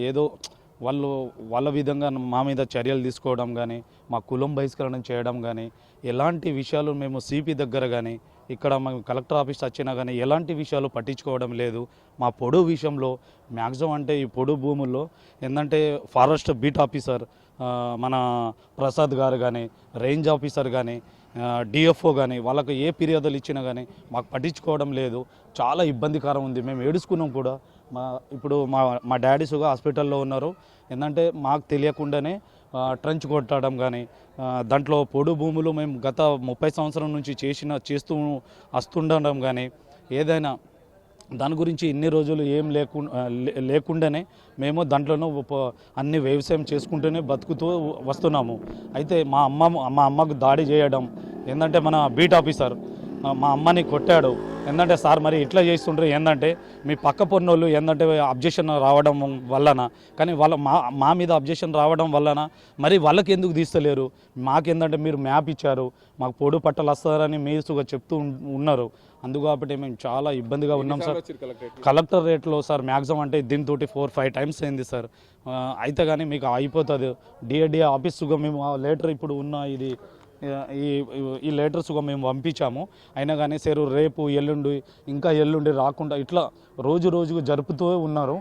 ఏదో వాళ్ళు వాళ్ళ విధంగా మా మీద చర్యలు తీసుకోవడం కానీ, మా కులం బహిష్కరణ చేయడం కానీ, ఎలాంటి విషయాలు మేము సిపి దగ్గర కానీ, ఇక్కడ మేము కలెక్టర్ ఆఫీస్ వచ్చినా కానీ ఎలాంటి విషయాలు పట్టించుకోవడం లేదు. మా పొడుగు విషయంలో మ్యాక్సిమం అంటే ఈ పొడుగు భూముల్లో ఏంటంటే ఫారెస్ట్ బీట్ ఆఫీసర్ మన ప్రసాద్ గారు కానీ, రేంజ్ ఆఫీసర్ కానీ, డిఎఫ్ఓ కానీ వాళ్ళకు ఏ ఫిర్యాదులు ఇచ్చినా కానీ మాకు పట్టించుకోవడం లేదు. చాలా ఇబ్బందికరం ఉంది. మేము ఏడుచుకున్నాం కూడా. ఇప్పుడు మా డాడీసుగా హాస్పిటల్లో ఉన్నారు. ఏంటంటే మాకు తెలియకుండానే ట్రంచ్ కొట్టడం కానీ, దాంట్లో పొడు భూములు మేము గత 30 సంవత్సరం నుంచి చేస్తూ వస్తుండడం కానీ, ఏదైనా దాని గురించి ఇన్ని రోజులు ఏం లేకుండానే మేము దాంట్లోనూ అన్ని వ్యవసాయం చేసుకుంటూనే బతుకుతూ వస్తున్నాము. అయితే మా అమ్మకు దాడి చేయడం ఏంటంటే మన బీట్ ఆఫీసర్ మా అమ్మని కొట్టాడు. ఏంటంటే సార్ మరి ఇట్లా చేస్తుండ్రు, ఏంటంటే మీ పక్క పొన్నోళ్ళు ఏంటంటే అబ్జెక్షన్ రావడం వలన, కానీ మా మీద అబ్జెక్షన్ రావడం వలన మరి వాళ్ళకి ఎందుకు తీస్తలేరు? మాకేందంటే మీరు మ్యాప్ ఇచ్చారు, మాకు పొడు పట్టలు వస్తారని మీరుగా చెప్తూ ఉన్నారు. అందుకబట్టి మేము చాలా ఇబ్బందిగా ఉన్నాం సార్. కలెక్టర్ రేట్లో సార్ మ్యాక్సిమం అంటే దీంతో 4-5 టైమ్స్ అయింది సార్. అయితే కానీ మీకు అయిపోతుంది. డిఏ ఆఫీసుగా మేము లెటర్ ఇప్పుడు ఉన్న ఈ లెటర్స్గా మేము పంపించాము. అయినా కానీ సార్ రేపు ఎల్లుండి ఇంకా ఎల్లుండి రాకుండా ఇట్లా రోజుకు జరుపుతూ ఉన్నారు.